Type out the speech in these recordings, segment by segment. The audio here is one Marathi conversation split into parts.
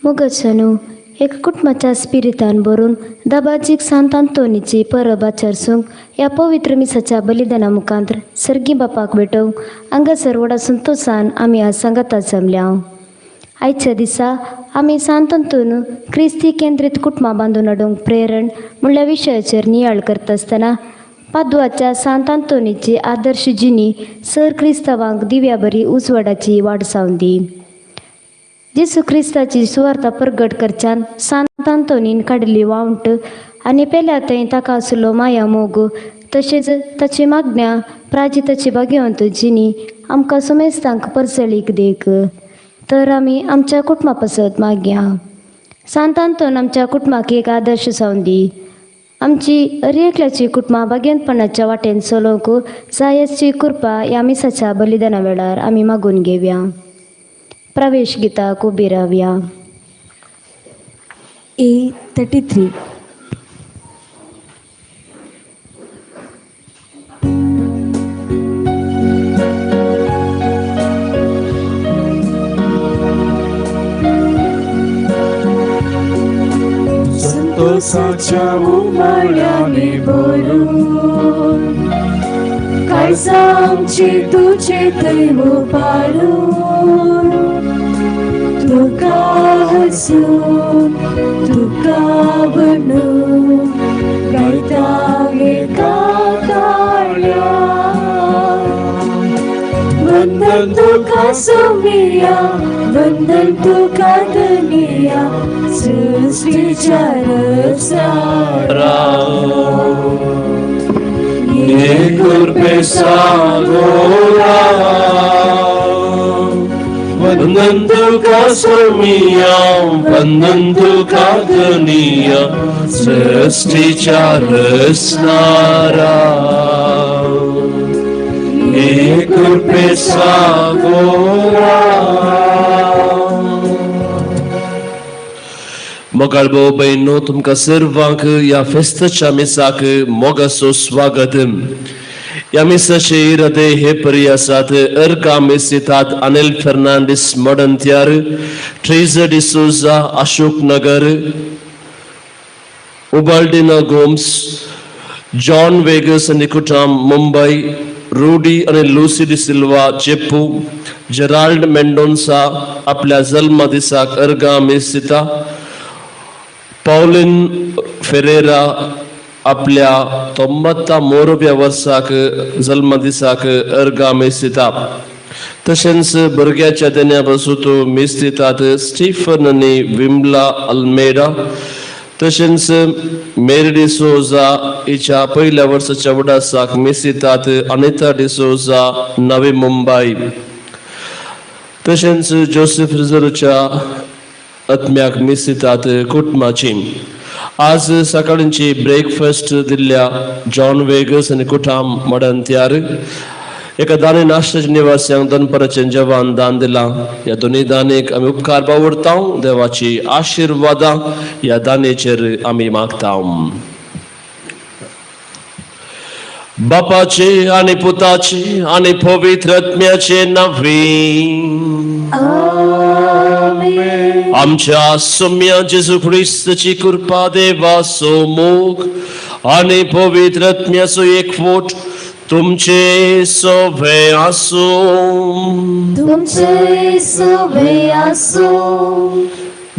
मोगचनु एक कुटुंबाच्या स्पिरितान बरून दाबाजीक सांत आंतोनीची परब आचरसूंक ह्या पवित्र मिसाच्या बलिदाना मुखांतर सर्गी बापाक भेटोवंक हांगासर व्हडा संतोषान आमी आज सांगातात जमल्या. आयच्या दिसा आमी सांत आंतोन क्रिस्ती केंद्रीत कुटुंबां बांदून हाडूंक प्रेरण म्हणल्या विशयाचेर नियाळ करता आसतना पाद्वाच्या सांत आंतोनीची आदर्श जिणी सर क्रिस्तांवांक दिव्या बरी उजवाडाची वाट सावंदी. जेसू क्रिस्ताची सुवार्ता प्रगट करच्यान सांत आंतोनीन काडिल्ली वावंट आनी पेल्या थंय ताका आसलो माया मोग तशेंच ताची मागण्या प्राजिताची भाग्यवंत जिणी आमकां सुमेस्तांक परसळीक देक. तर आमी आमच्या कुटुंबा पासत मागया. सांत आंतोन आमच्या कुटुंबाक एक आदर्श सावंदी. आमची एकल्याची कुटुंबां भाग्यवंतपणाच्या वाटेन चलोवंक जायची कृपा ह्या मिसाच्या बलिदाना वेळार आमी मागून घेवया. प्रवेश गिताक उबी रावया. A33. संतोषाच्या उमाळ्याने भरून काळजा आमचे तुझे दैव पारून तुका हसून तुका बनून गायता एका ताळ्या. वंदन तुका सोमिया वंदन तुका धनिया सृष्टीच्या रसारा ये कृपे सागोरा वंदन तुका सोमिया वंदन तुका धनिया सृष्टीच्या रचणारा. ये कृपे सागोरा. मोगाळ भाऊ बहिणो तुमकां सर्वांक ह्या फेस्ताच्या मिसाक मोगाचो स्वागत. ह्या मिसाचे इरादे हे परी आसात. अर्का मिसितात Anil Fernandes मडंत्यार, treasurer D'Souza Ashok Nagar, उबाल्डिना Gomes, John Vegas आणि कुटाम मुंबई, रूडी आणि लुसी डी सिल्वा चेप्पू, जेराल्ड मेंडोन्सा आपल्या जल्मा दिसाक अर्गा मिसिता, पॉलिन फेरेरा आपल्या 93व्या वर्साक जल्म दिसाक अर्गा मेस्तिता. तशेंच भुरग्याच्या दिना बसून मेस्तितात स्टीफन आनी विमला अल्मेडा. तशेंच मेरी डिसोजा हिच्या पहिल्या वर्साच्या वडासाक मेस्तितात अनिता डिसोजा नवी मुंबई. तशेंच जोसेफ रिझर्वच्या आत्म्याक मिसितात कुटुंबाची. आज सकाळची ब्रेकफास्ट दिल्ल्या जॉन वेगस आणि कुटाम मडंत्यार एका दाने नाश्त्याच्या निवास्यांक दनपराचें जेवण दान दिला. ह्या दोनी दानेक आमी उपकार बावरता. देवाची आशिर्वादां ह्या दानेचेर आमी मागता. बापाचे आणि पुताचे आणि पवित्र आत्म्याचे नावे. आमच्या सौम्य जेजू ख्रिस्ताची कृपा देवाचो मोग आणि पवित्र आत्म्याचो एकवट तुमचे सोबे आसो.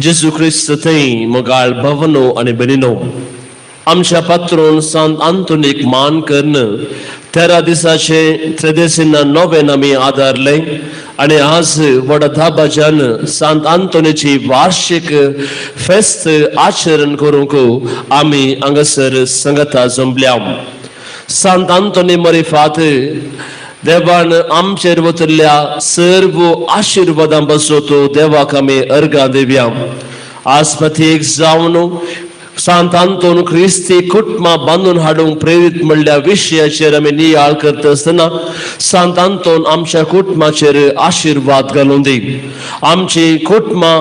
जेजू ख्रिस्त थंय मोगाळ भावनो आणि भयणीनो, आमच्या पात्रोन सांत आंतोनीक मान करणं 13 दिसाचे त्रेदेसीना नोवेन आमी आदारले आणि आज व्हडा धाबाजान सांत आंतोनीची वार्षिक फेस्त आचरण करूंक आमी हांगासर संगता जमल्या. सांत आंतोनी मरिफात देवान आमचेर वतल्ल्या सर्व आशिर्वादां बसोतो देवाक आमी अर्गां दिवया. आस्पतीक जावन सांत आंतोन ख्रिस्ती कुटुंबां बांदून हाडूंक प्रेरीत म्हणल्या विशयाचेर आमी नियाळ करता आसतना सांत आंतोन आमच्या कुटुंबाचेर आशिर्वाद घालून दी. आमची कुटुंबां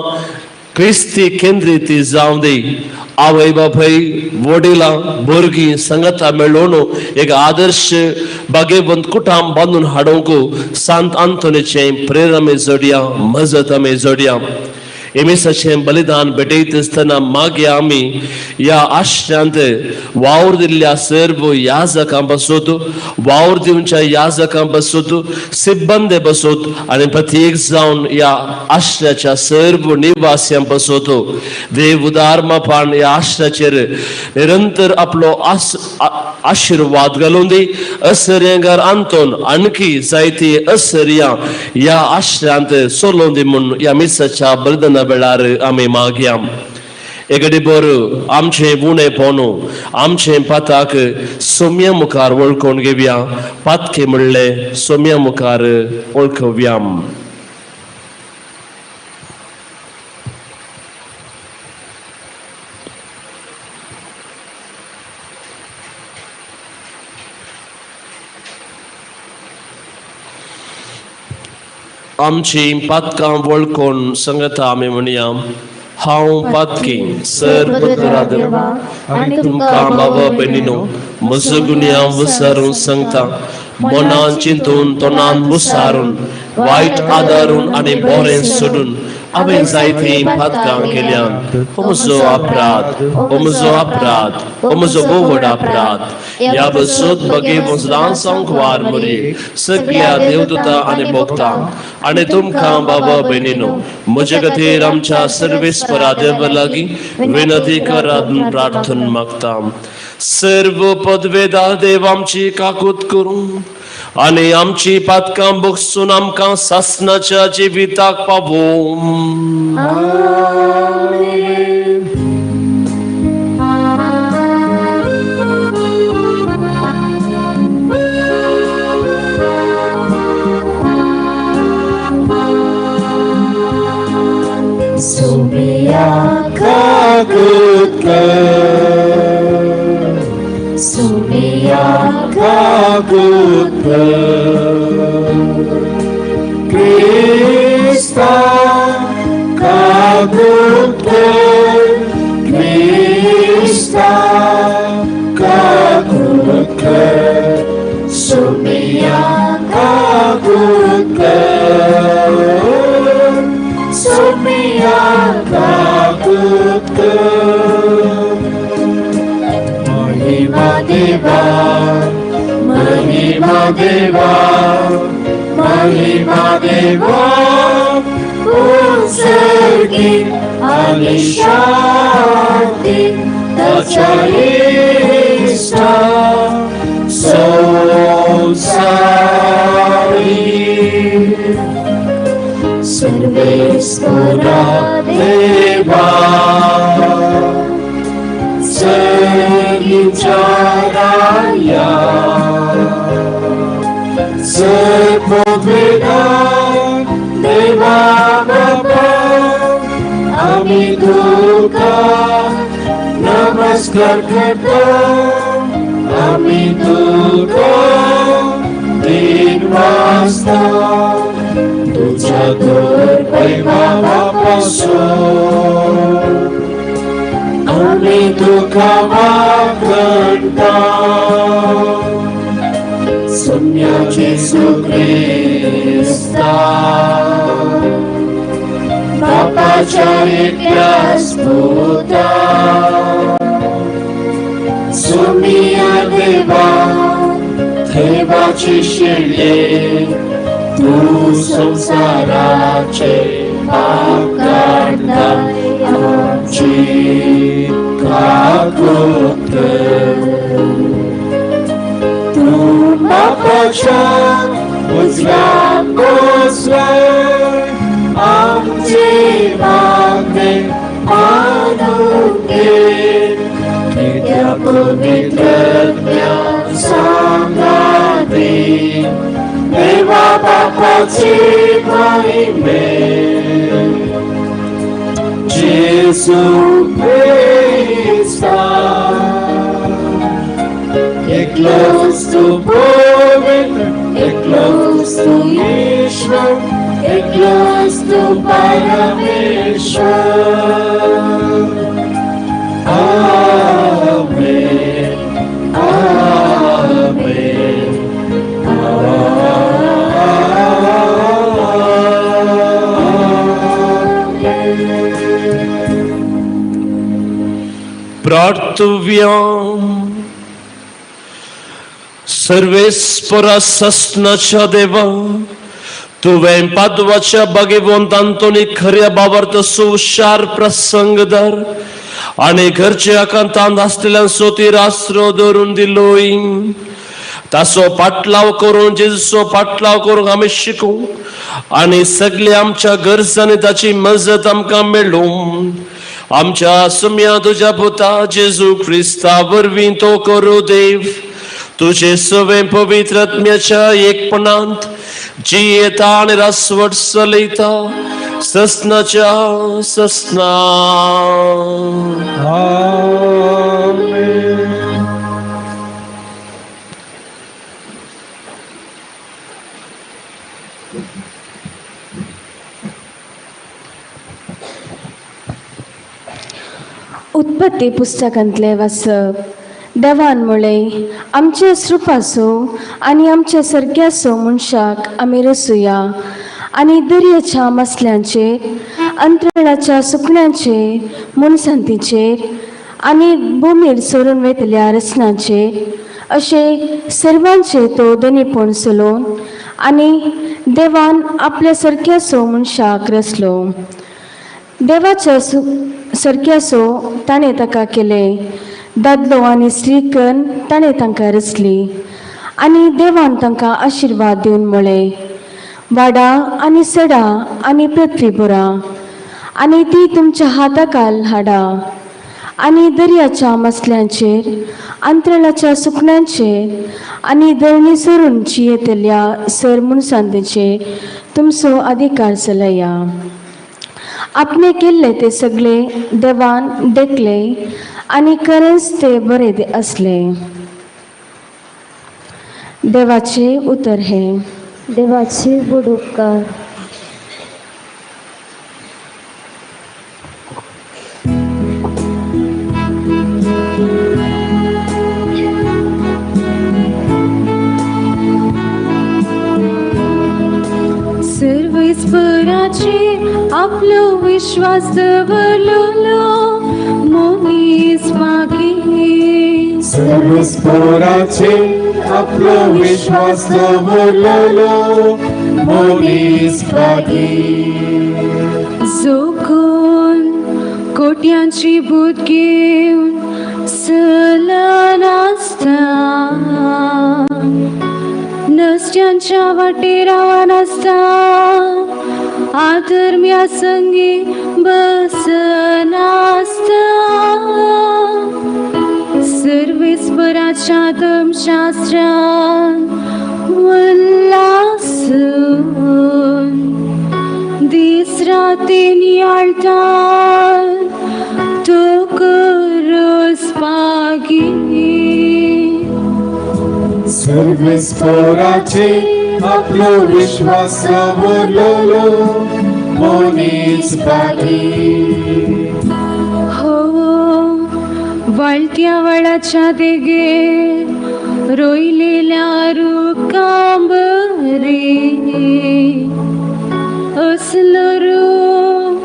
ख्रिस्ती केंद्रीत जावं दी. आवय बापाय वडिलां भुरगीं संगता मेळून एक आदर्श भाग्यवंत कुटुंब बांदून हाडूंक सांत आंतोनीचें प्रेर आमी जोडया, मजत आमी जोडया. एमेसाचे बलिदान भेटत असताना मागे आम्ही या आश्रांत वावर दिलेल्या सर्व याजकां बसवतो, वावर दिवच्या याजकां बसवतो, सिब्बंदी बसवतो आणि प्रत्येक जाऊन या आश्रयाच्या सर्व निवास्यां बसवतो. देव उदारमापान या आश्रयाचेर निरंतर आपलो आशीर्वाद घालून दी. असर्यांगार आणतोन आणखी जायती असर्यां या आश्रयांत सोलोवन दी म्हणून या मिसाच्या बलिदाना वेळार आमी मागया. एकडे बर आमचे उणे पोनो आमचे पाताक सोम्या मुखार वळखून घेवया. पातके म्हणले सोम्या मुखार वळखुया. आमची पातकां वळखून संगता आमी म्हणया. हांव पातकी सर्वतरा देवा आनी तुमकां बाबा भयणीनो म्हजो गुन्यांव विसरून सांगता. मनान चिंतून तोंडान मुसारून वायट आदारून आनी बरें सोडून हांवें जायतीं पातकां केल्यान हो म्हजो अपराध, हो म्हजो अपराध, हो म्हजो बोवड अपराध. ह्या बसोत बगे वचनां सांकवार मरे सगळ्या देवदूतां आनी भक्तांक आनी तुमकां बाबा भयणीनो म्हजे खातीर आमच्या सर्वेस्परा देवा लागीं विनंती करात प्रार्थना मागता. सर्व पदवेदार देव आमची काकूत करूं आणि आमची पातकां बगसून आमकां सासणाच्या जिविताक पावो. सोमिया काकूत कर, सोमिया काकूत कर, क्रिस्ता काकूत कर, क्रिस्ता काकूत कर, सोमिया काकूत कर, सोमिया काकूत कर. महिमा देवा, महिमा देवा, महिमा देवा, उत्सर्गी आणि शांती त्याच्या इष्टा संसारी. सर्वेश्वरा देवा सर्वीच्या राया सर्ववेदार देवा बाबा आम्ही तुका नमस्कार करतो. आम्ही तुका दिन वाजता तुझ्या दूर पैमापासून आम्ही तुका वागणता. सोम्याचे सुख्रिस्ता बापाच्या एकट्याच पुता सोमिया देवा देवाची शिळे तू संसाराचे पाप काढता. आमची काकूत तू बापाच्या उजव्यात बसलाय. आमचे मागणे मानून घे. त्या पवित्र सांगावी देवा बापाची महिमे. Jesu Christa, close to pavitra, close to Ishwar, close to Parameshwar. Amen, Amen, Amen. प्रार्थुव्या. सर्वेस्परा सस्नाच्या देवा, तुवें पादवाच्या बागेवंत आंतोनी खऱ्या बाबार्थ सुशार प्रसंग दर आणि घरच्या आकांतांत आसलेल्या सोतीर आसरो दवरून दिलोय. तासो पाटलाव करून जेजूचो पाटलाव करूंक आमी शिकूं आणि सगळ्या आमच्या गरजांनी ताची मजत आमकां मेळूं. आमच्या सुम्या तुज्या पुता जेजू क्रिस्ता वरवीं तो करूं देव. तुझे सवे पवित्र आत्म्याच्या एकपणांत जी येता आणि रासवट चलयता ससनाच्या ससना. आमेन. उत्पत्ती पुस्तकांतले वाचप. देवान मुळे आमचे सृपासो आनी आमचे सारक्यासो मनशाक आमी रचुया आनी दर्याच्या मसल्यांचेर अंतराळाच्या सुकण्यांचेर मनशांतीचेर आनी भुमीर सोरून वेतल्या रचनांचेर अशे सर्वांचे तो धनीपण चलोवन आनी देवान आपल्या सारक्यासो मनशाक रचलो. देवाच्या सारक्यासो ताणें ताका केले. दादलो आनी स्त्रीकन ताणें तांकां रचली आनी देवान तांकां आशिर्वाद दिवन म्हळें, वाडा आनी सडा आनी पृथ्वी भरा आनी ती तुमच्या हाताखाल हाडा आनी दर्याच्या मसल्यांचेर अंतराळाच्या सुकण्यांचेर आनी धरणी सोरून येतल्या सर मनशांचेर तुमचो अधिकार चलया. आपणे केल्ले ते सगळे देवान देखले आनी खरेंच ते बरे असले. देवाचे उतर हे. देवाचे बड उपकार. सर्वेस्पराचेर आपलो विश्वास दवरलो मनीस मागीर. सर्वेस्पराचेर आपलो विश्वास दवरलो मनीस मागीर. जो कोण कोट्यांची भूत घेवन चलत आसता, नसत्यांच्या वाटेर रावन आसता, आधर्म्या संगी बसन आसता. सर्वेस्पराच्या धर्मशास्त्रान उल्हासून दीस राती नियाळटा तो करस पागीर. सर्वेस्पराचेर आपलो विश्वास दवरलो मनीस मागीर. हो वाळट्या वळाच्या देगेर रोयलेल्या रुखां बरी असलो रूख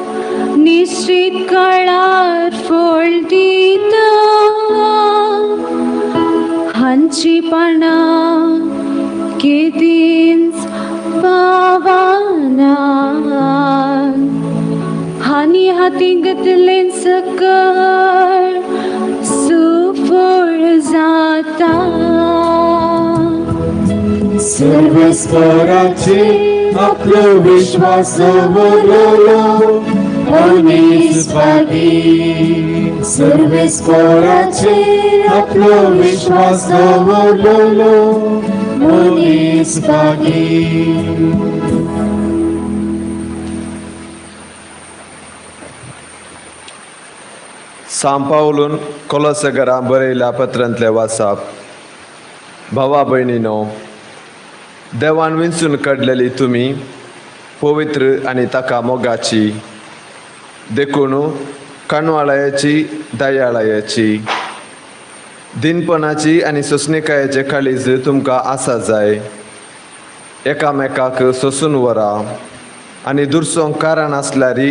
निश्चित काळार फळ दिता. हांची पानां केदींच पावाना, हानी हाती घेतलें सकळ सुफळ जाता. सर्वेस्पराचेर आपलो विश्वास दवरलो मनीस मागीर. सर्वेस्पराचेर आपलो विश्वास दवरलो मनीस मागीर. सांपावलून कोलोसगरा बरयल्या पत्रांतले वाचप. भावा भयणीनो, देवान विंचून काडलेली तुमी पवित्र आनी ताका मोगाची, देखून काणवाळायाची, दयाळायाची, दिनपणाची आनी सोंसणिकायेचे काळीज तुमकां आसा जाय. एकामेकाक सोंसून व्हरा आनी दुरसोंक कारण आसल्यारी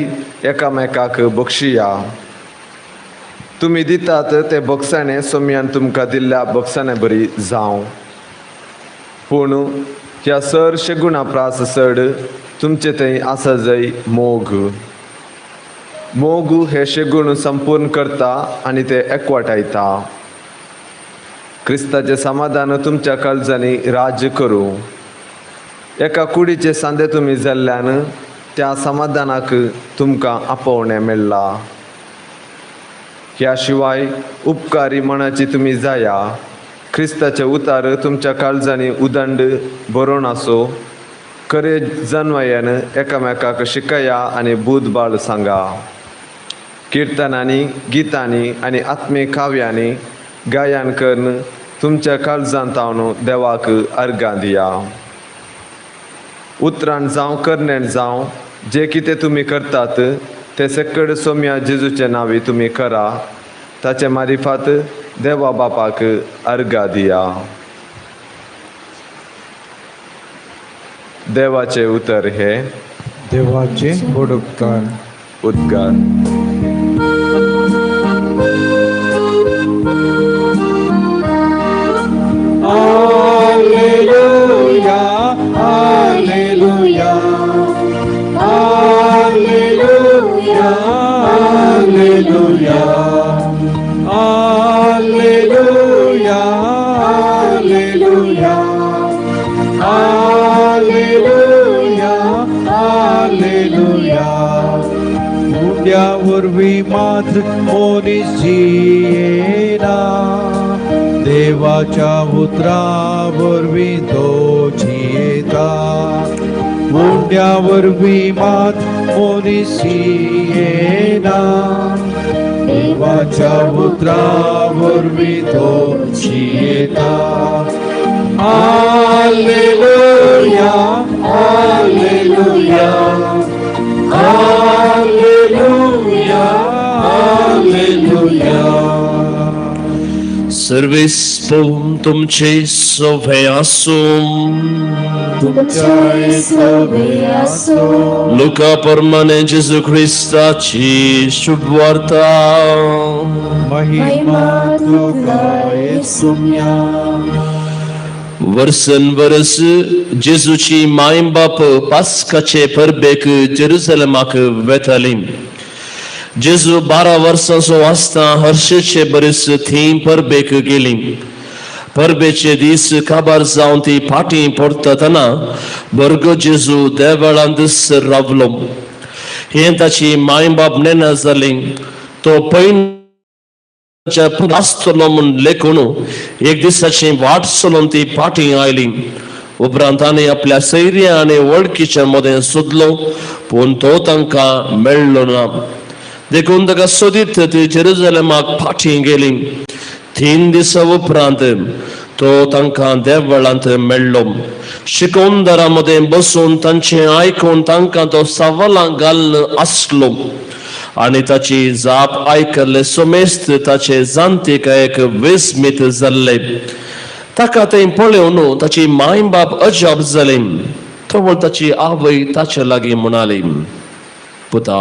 एकामेकाक बक्षिया. तुम्ही दितात ते बक्षाणे सोम्यान तुमकां दिल्ल्या बक्षाणे बरी जावं. पूण ह्या चडशे गुणाप्रास चड तुमचे थंय आसा जंय मोग. मोग हे शेगूण संपूर्ण करता आनी ते एकवटायता. क्रिस्ताचे समाधान तुमच्या काळजांनी राज्य करूं. एका कुडीचे सांदे तुमी जाल्ल्यान त्या समाधानाक तुमकां आपोवणें मेळ्ळा. ह्या शिवाय उपकारी मनाची तुमी जाया. क्रिस्ताचे उतार तुमच्या काळजांनी उदंड बरोवन आसो. खरे जन्मयेन एकामेकाक शिकया आनी बुधबाळ सांगा. किर्तनांनी गितांनी आनी आत्मीक काव्यांनी गायन करून तुमच्या काळजांत हांव देवाक अर्गां दिया. उतराण जावं करण्यान जावं जे कितें तुमी करतात ते सकड सोम्या जेजूचे नांवी तुमी करा. ताचे मारिफात देवा बापाक अर्गां दिया. देवाचे उतर हे देवाचे उद्गार. Alleluia, Alleluia, Alleluia, Alleluia, Alleluia, Alleluia, Alleluia, Alleluia. मुंड्यावर विमात मोनीची येना. देवाच्या उतरावर विंदोची येता. मुंड्यावर विमात मोनीसी येना. देवाच्या उतरावर विंदोची येता. Alleluia, Alleluia, Alleluia, Alleluia. सर्वेस्पम तुमचे सोभे आसूं. लुका प्रमाणे जेजू ख्रिस्ताची शुभ वार्ता. महिमा तुका येसुया. वर्सन-वर्स जेजूची मायबाप पास्काचे परबेक जेरुसलेमाक वेताली. जेजू 12 वर्सांचो आसता हर्शेचे बरेच थीं परबेक गेली. परबेचे दीस काबार जावन ती फाटीं पडटना बर्गो जेजू देवळांत रावलो. हे ताची मायबाप नेना जाली. तो पैन आसतलो म्हूण लेखून एक दिसाची वाट चलोवन ती फाटीं आयली. उपरांत ताणें आपल्या सैर्या आनी वळखीच्या मदें सोदलो पूण तो तांकां मेळ्ळो ना. देखून ताका सोदीत ती जेरुसलेमाक फाटीं गेली. 3 दिसा उपरांत तो तांकां देवळांत मेळ्ळो. शिकोंदरामध्ये बसून तांचें आयकून तांकां तो सवालां घालन आसलो आनी ताची जाप आयकल्ले सोमेस्त ताचे जाणटेकायेक विस्मीत जाल्ले. ताका तें पळोवन ताची मायबाप अजाप जाली. तवळ ताची आवय ताचे लागीं म्हणाली, पुता,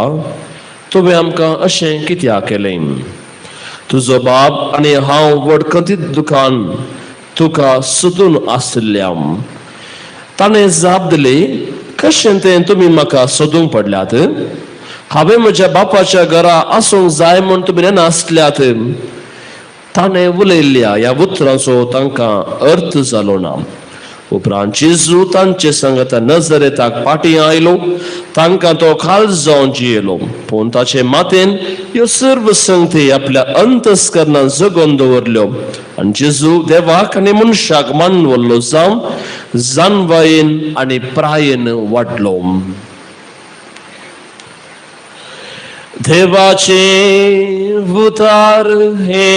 तुवें आमकां अशें कित्याक केलें? तुजो बाप आनी हांव वडकतीत दुकान तुका सोदून आसल्या. ताणें जाप दिली, कशें तें तुमी म्हाका सोदूंक पडल्यात? हांवें म्हज्या बापाच्या घरा आसूंक जाय म्हूण तुमी नासल्यात. ताणें उलयल्ल्या ह्या उतरांचो तांकां अर्थ जालो ना. उपरांत जेजू तांचे संगत नजरेताक फाटीं आयलो. तांकां तो काळजावन जियेलो. पूण ताचे मातेन ह्यो सर्व संगती आपल्या अंतस्करणांत जगोवन दवरल्यो. आनी जेजू देवाक आनी मनशाक मानवल्लो जावन जानवायेन आनी प्रायेन वाडलो. देवाचे उतार हे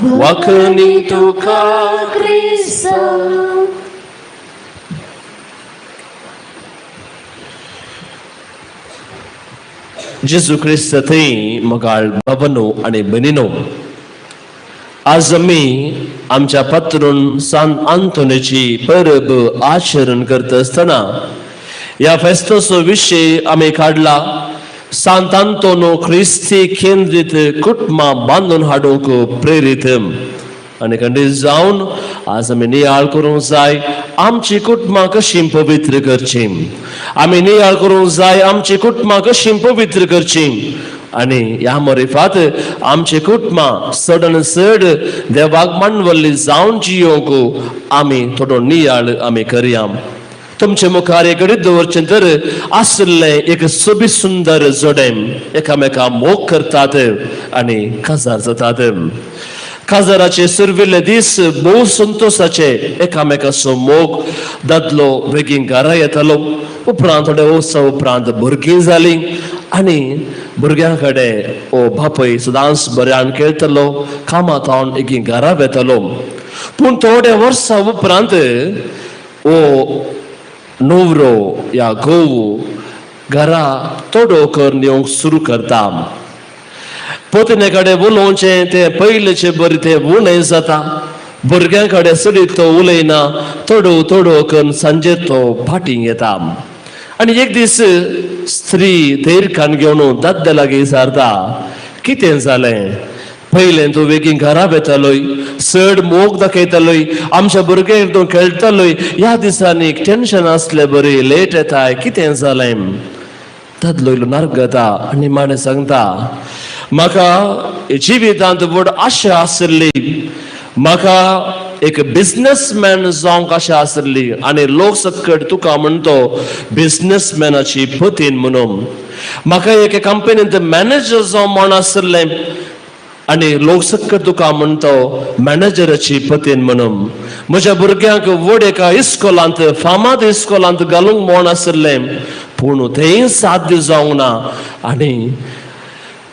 वाकणी तुका Cristo. जेजू ख्रिस्त थंय मोगाळ भावनो आनी भयणीनो, आज आमी आमच्या पात्रून सांत आंतोनीची परब आचरण करता आसतना ह्या फेस्ताचो विशय आमी काडला सांत अंतोनो ख्रिस्ती केंद्रित कुटुंबा बांधून हाडूंक प्रेरीत आनी खंडीत जावन आज आमी नियाळ करूंक जाय आमची कुटुंबां कशी पवित्र करची. आमी नियाळ करूंक जाय आमची कुटुंबां कशी पवित्र करची आनी ह्या मोरिफात आमची कुटुंबां चड चड देवाक मानवल्ली जावन जियोंक आमी थोडो नियाळ आमी करया. तुमचे मुखार एक दवरचें तर आसले एक सोबी सुंदर जोडें एकामेका मोग करतात आनी काजार जातात. काजाराचे सुरविल्ले दीस भोव संतोषाचे एकामेकाचो मोग दादलो बेगीन घरा येतालो. उपरांत थोडे उत्सव उपरांत भुरगीं जालीं आनी भुरग्यां कडेन ओ बापूय सदांच बऱ्यान खेळटलो कामां तावन एकी घरा वेतालो. पूण थोड्या वर्सां उपरांत ओ नवरो या घोव घरा तोडो करून येवंक सुरू करता. पोतने कडेन उलोवचें ते पयलींचे बरें ते उणें जाता. भुरग्यां कडेन सडीत तो उलयना तोडो करून सांजे तो फाटीं येता. आनी एक दीस स्त्री धैर्यकान घेवन दादल्या लागीं विचारता कितें जालें. पयलें तूं बेगीन घरा येतालोय चड मोग दाखयतालोय आमच्या भुरग्यांक तूं खेळटालोय ह्या दिसांनी टेन्शन आसलें बरें लेट येताय कितें जालें. दादलो इल्लो नार्गता आनी माणें सांगता म्हाका जिवितांत व्हड आशा आसली. म्हाका एक बिझनेसमॅन जावंक आशा आसली आनी लोक सकट तुका म्हणतो बिझनेसमॅनाची पतीन म्हणून. म्हाका एक कंपनींत मॅनेजर जावं म्हण आसलें आनी लोक सकट तुका म्हणतो मॅनेजराची पतीन म्हणून. म्हज्या भुरग्यांक व्हड एका इस्कॉलांत फामाद इस्कॉलांत घालूंक म्हण आसलें पूण तेंय साध्य जावंक ना. आनी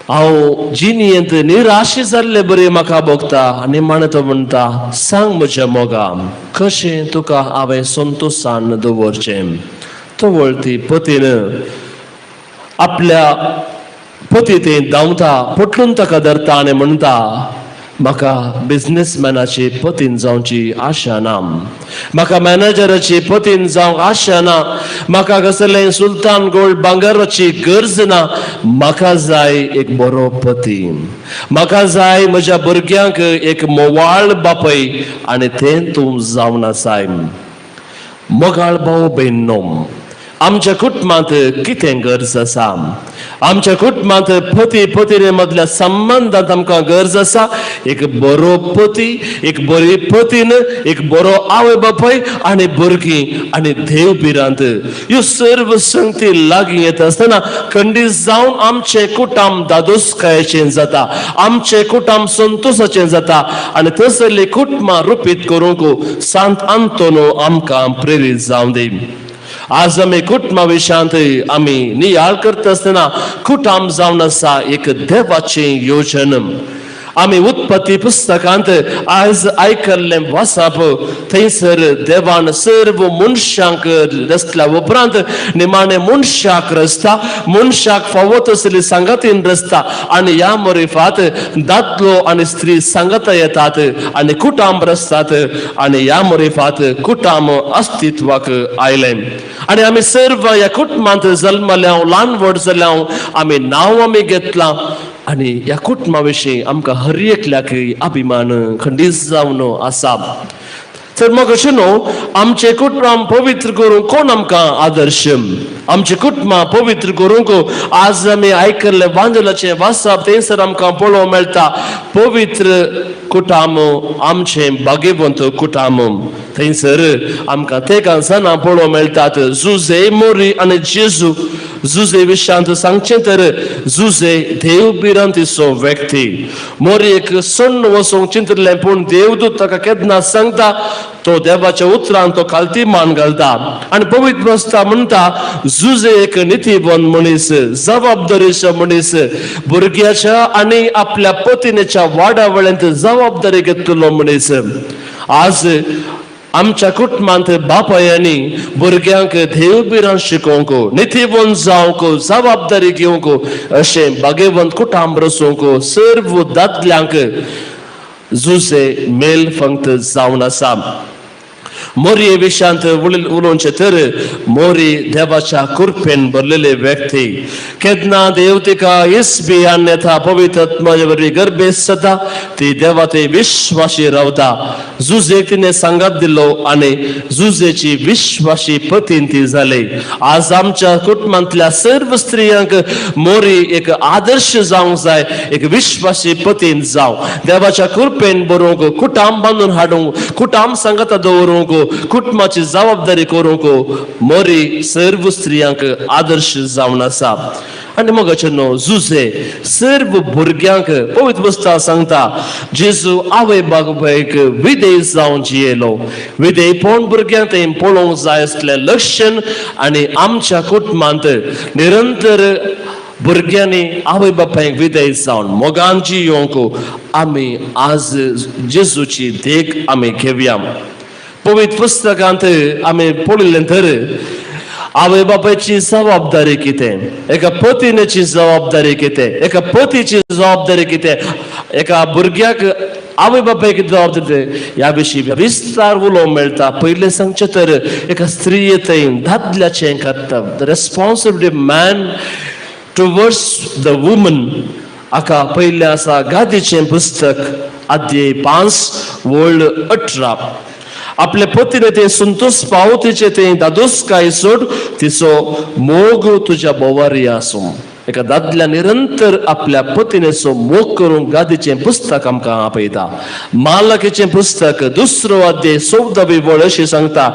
हांव जिणेंत निराशी जाल्ले बरें म्हाका भोगता. आनी माणें तो म्हणटा सांग म्हज्या मोगा कशें तुका हांवें संतोशान दवरचें. तो वळती पतीन आपल्या पती ते धांवता पटलून ताका धरता आनी म्हणटा म्हाका बिझनेसमॅनाची पतीन जावची आशा ना. म्हाका मॅनेजराची पतीन जावंक आशा ना. म्हाका कसलें सुलतान गोल्ड भांगराची गरज ना. म्हाका जाय एक बरो पती. म्हाका जाय म्हज्या भुरग्यांक एक मोवाळ बापय आनी तें तूं जावन आसाय. मोगाळ भाव भयणो आमच्या कुटुंबांत कितें गरज आसा. आमच्या कुटुंबांत पती पत्नी मदल्या संबंधांत आमकां गरज आसा एक बरो पती एक बरी पतीन एक बरो आवय बापूय आनी भुरगीं आनी देव बिरांत ह्यो सर्व संगती लागीं येता आसतना खंडीत जावन आमचें कुटुंब दादोसकायेचें जाता. आमचें कुटुंब संतोशाचें जाता आनी तसली कुटुंबां रुपीत करूंक सांत अंतोनो आमकां प्रेरीत जावं दी. आज आमी कुटुंबा विशयांत आमी नियाळ करता आसतना कुटुंब जावन आसा एक देवाचें योजन. आमी उत्पत्ती पुस्तकांत आज आयकल्लें वाचप थंयसर देवान सर्व मनशांक रचल्या उपरांत निमाणे मनशाक रचता. मनशाक फावो तसली संगतीन रचता आनी ह्या मोरिफात दादलो आनी स्त्री सांगता येतात आनी कुटुंब रचतात आनी ह्या मोरिफात कुटुंब अस्तित्वाक आयलें. आनी आमी सर्व ह्या कुटुंबांत जल्मल्या ल्हान व्हड जाल्या आमी नांव आमी घेतलां आनी ह्या कुटुंबा विशीं आमकां हर एकल्याक अभिमान खंडीत जावन आसा. तर मग अशें न्हू आमचें कुटुंब पवित्र करूंक कोण आमकां आदर्श. आमचें कुटुंब पवित्र करूंक आज आमी आयकल्लें वांजलाचें वाचप थंयसर आमकां पळोवंक मेळटा पवित्र कुटुंब आमचें भाग्यवंत कुटुंब. थंयसर आमकां ते कांसाना पळोवंक मेळटात जुजे मोरी आनी जेजू. जुजे विशयांत सांगचें तर जुजे देव बिरांतीचो व्यक्ती. मोरयेक सण्ण वचोंक चिंतलें पूण देवदूत ताका केन्ना सांगता तो देवाच्या उतरांत तो खालती मान घालता आनी पवित्र पुस्तक म्हणटा जुजे एक नितीवन मनीस जबाबदारीचो मनीस भुरग्याच्या आनी आपल्या पत्नीच्या वाडा वेळांत जबाबदारी घेतलो मनीस. आज आमच्या कुटुंबांत बापायांनी भुरग्यांक देव बिरां शिकोवंक नितीवन जावंक जबाबदारी घेवंक अशें भाग्यवंत कुटुंब रचूंक सर्व दादल्यांक जुजे मेल फंक्त जावन आसा. मोरी विशांत उलोवचे तर मोरी देवाच्या कृपेन भरलेले व्यक्ती केदना देव तिका इसबी अन्यथा पवित्र आत्म्यावरवी गर्भे सदा ती देवा ते विश्वासी रावता जुजेक तिने सांगात दिलो आणि जुजेची विश्वासी पतीन ती झाले आज आमच्या कुटुंबातल्या सर्व स्त्रियांक मोरी एक आदर्श जावंक जाय एक विश्वासी पतीन जाव देवाच्या कृपेन बरोवंक कुटुंब बांधून हाडूंक कुटुंब संगता दवरूंक कुटुंबाची जबाबदारी करूंक मोरी सर्व स्त्रियांक आदर्श जावन आसा आणि मग जुजे सर्व भुरग्यांक पवित्र पुस्तकां सांगता जेजू आवय बापायक विधेय जावन जियेलो विधेयपण भुरग्यांक ते पळोवंक जाय असलें लक्षण आणि आमच्या कुटुंबांत निरंतर भुरग्यांनी आवय बापायक विधेय जावन मोगान जियोंक आमी आज जेजूची देख आमी घेवया पवित्र पुस्तकांत आमी पळयलें तर आवय बापायची जबाबदारी कितें एका पतीची जबाबदारी कितें एका पतीची जबाबदारी कितें एका भुरग्याक आवय बापायक जबाबदारी ह्या विशीं विस्तार उलोवंक मेळटा पयलें सांगचें तर एका स्त्रियेन दादल्याचें कर्तव्य the responsibility man towards the woman हाका पयलें आसा गादीचें पुस्तक अध्याय 5 वळ 18 आपल्या पतीने ते संतोष पावतीचे ते दादोसकाय सोड तिचो मोग तुझ्या बोवारी आसूं एका दादल्या निरंतर आपल्या पतीनेचो मोग करून गादीचें पुस्तक आमकां आपयता मालकीचें पुस्तक 2 अध्याय 14 वळ अशी सांगता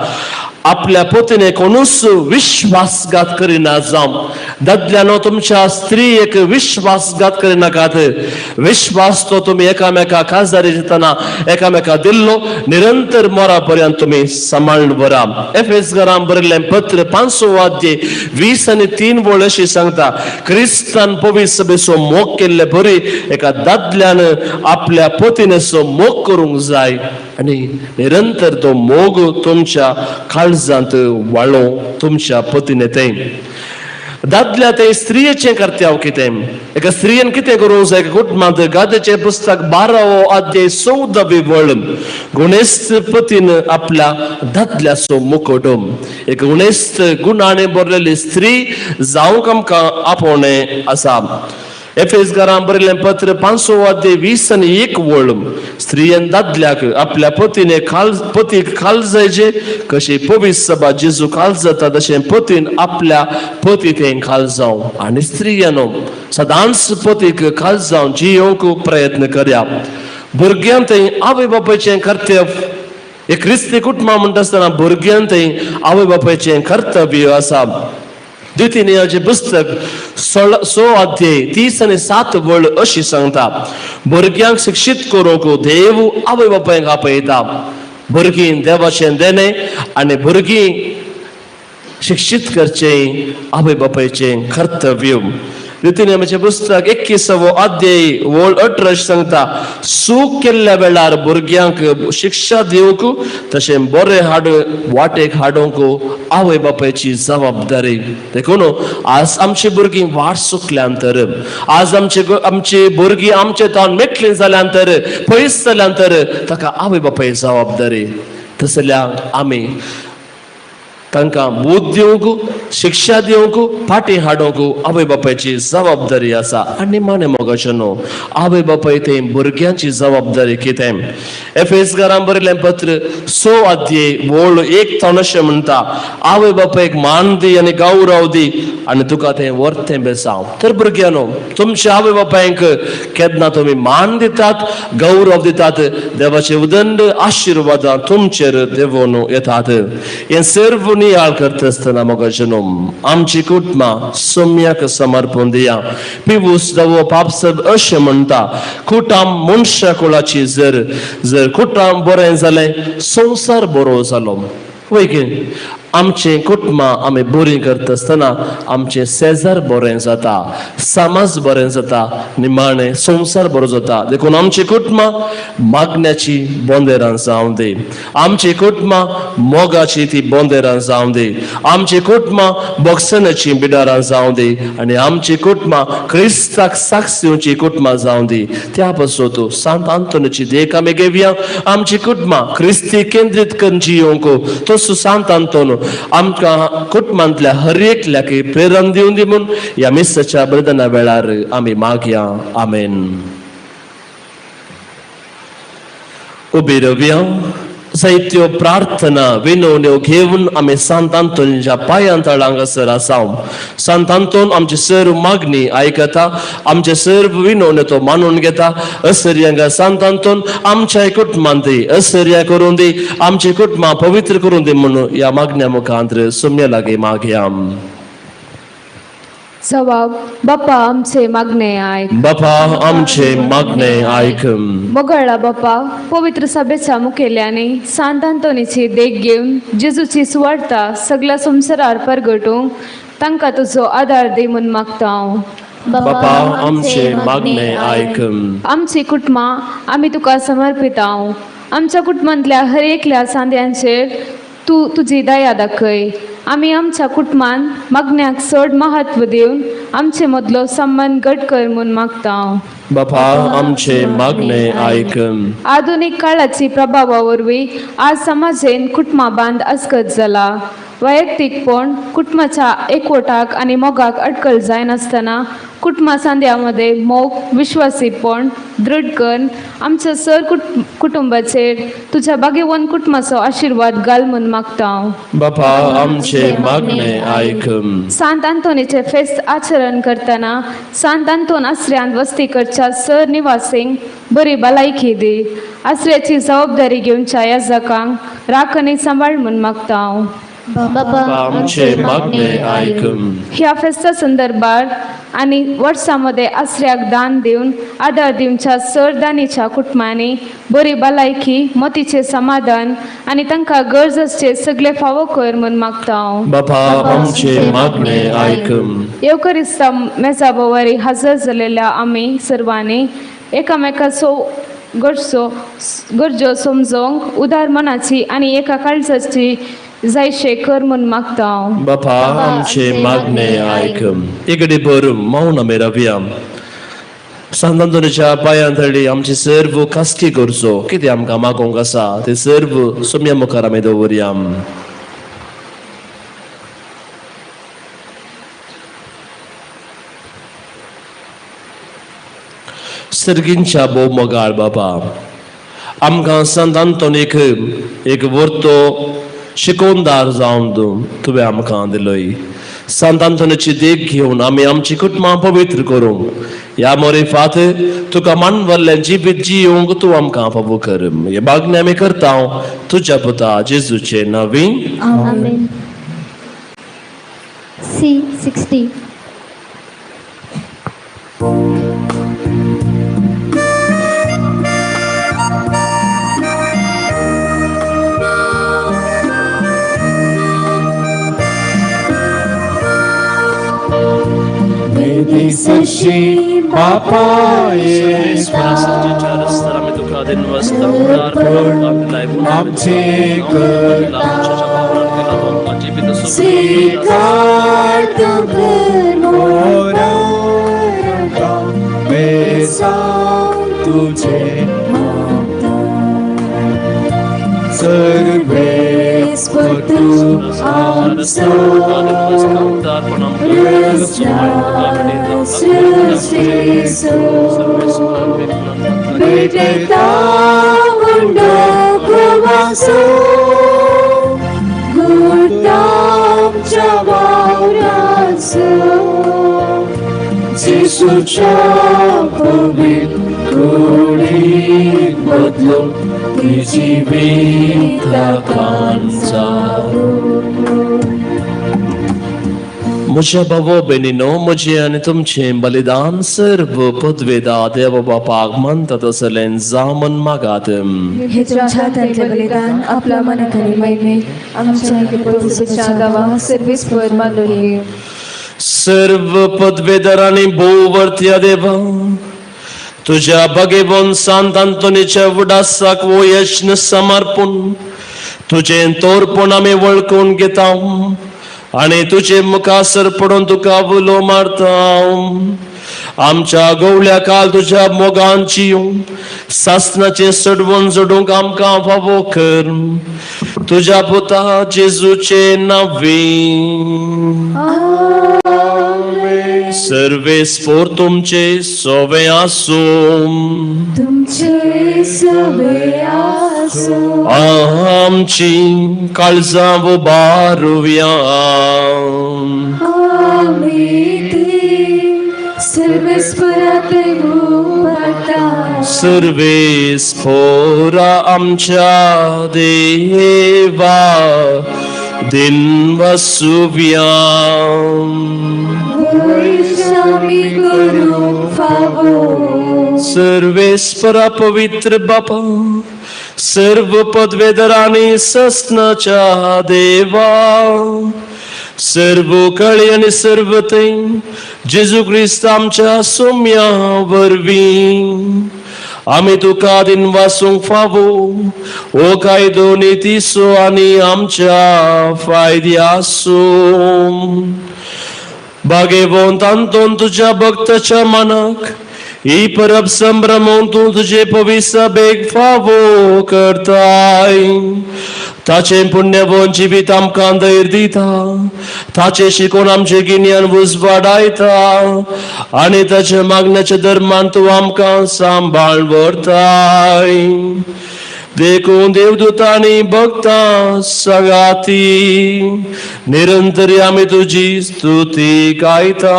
आपल्या पतीने कोणूच विश्वासघात करिना जावं दादल्यानो तुमच्या स्त्रीयेक विश्वासघात करिनाकात विश्वास तो तुम्ही एकामेका काजारी जेतना एकामेका दिल्लो निरंतर मोरा पर्यंत तुम्ही सांबाळून बरा एफेसकारांक बरयल्लें पत्र 5 अध्याय 20 आणि 3 वळ अशी सांगता क्रिस्तान पवित्र सभेचो मोग केल्ले बरी एका दादल्यान आपल्या पतीनेचो मोग करूंक जाय आणि निरंतर तो मोग तुमच्या काळजांत वाळो तुमच्या पतीने ते दादल्या ते स्त्रियेचें कर्तव्य कितें एका स्त्रियेन कितें करूंक जाय कुटुंबांत गादीचें पुस्तक 12 अध्याय 14 वळ गुणेस्त पतीन आपल्या दादल्याचो मुकुट एक गुणेस्त गुणाने भरलेली स्त्री जावंक आमकां आपोवणें आसा एफेसकारांक बरयल्लें पत्र 5 अध्याय 20 आणि 1 वळ स्त्रियेन दादल्याक आपल्या पतीने पतीक काळजायचे कशी पवित्र सभा जेजू काळजाता तशें पतीन आपल्या पतीक काळजाव आणि स्त्रियानो सदांच पतीक काळजावन जियोंक प्रयत्न करया भुरग्यांत आवय बापायचें कर्तव्य एक क्रिस्ती कुटुंबां म्हणटा आसतना भुरग्यांत आवय बापायचें कर्तव्य आसा द्वितीय पुस्तक 16 अध्याय 30 आणि 7 वळ अशी सांगता भुरग्यांक शिक्षित करूंक देव आवय बापायक आपयता भुरगीं देवाचें देणे आणि भुरगीं शिक्षित करचें आवय बापायचें कर्तव्य द्वितीय पुस्तक 21 अध्याय वळ 18 सांगता सूख केल्ल्या वेळार भुरग्यांक शिक्षा दिवंक तशें बरें वाटेक हाडूंक आवय बापायची जबाबदारी देखून आज आमची भुरगीं वाट चुकल्यांतर आज आमची भुरगीं आमचे तावन मेकलीं जाल्यांतर पयस जाल्यांतर ताका आवय बापाय जबाबदारी तसल्या आमी तांकां बोध दिवंक शिक्षा दिवंक फाटी हाडूंक आवय बापायची जबाबदारी आसा आनी माने मोगाचेनो आवय बापाय ते भुरग्यांची जबाबदारी कितें एफेसकारांक बरयल्लें पत्र 6 अध्याय वळ 1 अशें म्हणटा आवय बापायक मान दी आनी गौरव दी आनी तुका तें वर्तें बेसांव तर भुरग्यांनो तुमच्या आवय बापायक केन्ना तुमी मान दितात गौरव दितात देवाचे उदंड आशिर्वादां तुमचेर देवून येतात हें सर्व नियाळ करता आसतना मोगाचेनो आमची कुटुंबां सोम्याक समर्पण दिया पिवूस दवो पापसब अशें म्हणटा कुटुंब मनशा कुळाची जर कुटुंब बरें जालें संवसार बरो जालो वय की आमचे कुटुंब आमी बरी करता आसतना आमचे शेजार बरें जाता, समाज बरें जाता, निमाणे संसार बरो जाता. देखून आमचे कुटुंब मागण्याची बोंदेरां जावं दी, आमचे कुटुंब मोगाची ती बोंदेरां जावं दी, आमचे कुटुंब बक्षणाची बिडारां जावं दी आनी आमचे कुटुंब क्रिस्ताक साक्षीची कुटुंब जावं दी. त्या पासून तूं सांत आंतोनीची देख आमी घेवया. आमचे कुटुंब क्रिस्ती केंद्रीत करून जियोंक तसो सांत आंतोन आमकां कुटुंबांतल्या हर एकल्याक प्रेरण दिवन दी म्हूण ह्या मिसाच्या बलिदाना वेळार आमी मागया. आमेन. उबी रावया. जायत्यो प्रार्थना विनवण्यो घेवन आमी सांत आंतोनीच्या पांयां तळांक हांगासर आसाव. सांत आंतोन आमची सर्व मागणी आयकता, आमचे सर्व विनवण्यो तो मानून घेता. असर्यांक सांत आंतोन आमच्या कुटुंबांत असर्या करून दी, आमचे कुटुंब पवित्र करून दी म्हणून ह्या मागण्या मुखांतर सुम्या लागी मागया. जबाब बाप्पा आमचे मागणे ऐक. बापा आमचे मागणे ऐक. मोगळा बाप्पा पवित्र सभेच्या मुखेल्याने सांत आंतोनीची देख घेवन जेजूची सुवार्ता सगळ्या संवसारार परगटूंक तांकां तुजो आदार दी म्हूण मागता हांव. बापा आमचे मागणे ऐक. आमची कुटुंबां आमी तुका समर्पित हांव. आमच्या कुटुंबांतल्या हर एकल्या सांद्यांचेर तूं तुजी दया दाखय. आमी आमच्या कुटुंबान मागण्याक चड महत्व दिवन आमचे मदलो संबंध घट कर म्हूण मागता हांव. बापा आमचे मागणे ऐक. आधुनीक काळाची प्रभावा वरवीं आज समाजेन कुटुंबा बांद आसकत जाला. वैयक्तीकपण कुटुंबाच्या एकवटाक आनी मोगाक अडकळ जायनासतना कुटुंबा सांद्यामध्ये मोग विश्वासीपण दृढ करून आमच्या सर कुटुंबाचेर तुझ्या भाग्यवान कुटुंबाचो आशीर्वाद घाल म्हूण मागता हांव. बापा आमचे मागणे ऐक. सांत आंतोनीचे फेस्त आचरण करतना सांत आंतोन आश्रयांत वस्ती करच्या सर निवासींक बरी भलायकी दी. आश्रयाची जबाबदारी घेवच्या याजकांक राखणी सांबाळ म्हूण मागता हांव. बाबा आमचे मागणे ऐक. ह्या फेस्ता संदर्भात आणि वर्षामध्ये आश्रयाक दान देऊन आधार दिवच्या सर दानीच्या कुटुंबांनी बरी भलायकी, मोतीचे समाधान आणि तांकां गरजेचे सगळे फावो कर म्हूण मागता हांव. बापा आमचे मागणे ऐक. येवकरिस्ता मेजा बोवारी हजर जालेल्या आमी सर्वांनी एकामेकाचो गरजो समजोवंक उदार मनाची आणि एका काळजाची जायशे कर म्हूण मागता हांव. बापा आमचे मागणे ऐक. इकडे भरून मौन आमी रावया. सांत आंतोनीच्या पांयां तळी आमची सर्व कास्ती करचो कितें आमकां मागोवंक आसा ते सर्व सुम्या मुखार आमी दवरया. सर्गींच्या भोव मोगाळ बाबा, आमकां संत आंतोनीक एक वर्तो शिकोवनदार जावन तुवें आमकां दिलोय. संत आंतोनीची देख घेवन आमी आमची कुटुंबां पवित्र करूंक ह्या मोरेफात तुका मानवल्लें जिवीत जियोंक तूं आमकां फावो कर. हे मागणी आमी करता तुज्या पुता जेजूचे नांवी. आमेन. C60. Benedicti Papa आमचे तुझे सर्वेस तू जिसूच्या पवित्र कुडीत बदलो तुझी जीवित कांचा म्हज्या भावो बहिणीनो, म्हजे आनी तुमचें बलिदान सर्व पदवेदा देव बापाक मानता तसलें जामन मागात. हे तुमच्या हातांतलें बलिदान आपल्या मनाक आनी महिमेक आमच्या पवित्रतेच्या गांवा सर्वेस्पर मानले. सर्व पदवेदार आनी भोववर्त्या देवा, तुझ्या भगेवन सांत आंतोनीच्या उडासाक वो यज्ञ समर्पून तुझें तोरपण आमी वळखून घेता आनी तुझे मुखासर पडून तुका उलो मारता. आमच्या गवळ्या काल तुझ्या मोगांची सासनाचे सडवून जोडूंक आमकां फावो कर. तुझ्या पुता जेजूचे नांवे सर्वेस्पोर तुमचे सोवे आसूं. तुमचे सवे आसूं. आमची काळजां उबारुया. आमी ती सर्वेस्परांत घुमता. सर्वेस्पोरा आमच्या देवा दिन वसुव्या. आमी करूं फावो. सर्वेस्परा पवित्र बापा, सर्व पदवेदारांनी ससनाच्या देवा, सर्व कळे आनी सर्व ते जेजू क्रिस्त आमच्या सोम्या वरवीं आमी तुका दिन वासूंक फावो. ओ कायदो नितीसो आनी आमच्या फायद्यासो भागेवंत तांतून तुझ्या भक्ताच्या मनाक ही परब संभ्रमून तू तुझे पवित्र बेग फावो करताय. ताचे पुण्यवन जिवीत आमकां धैर्य दिता, ताचे शिकोवन आमचे गिन्यान उजवाडायता आनी ताच्या मागण्याच्या धर्मान तू आमकां सांबाळ व्हरताय. देखून देवदूतांनी भक्तां सगाती निरंतरी आमी तुजी स्तुती गायता.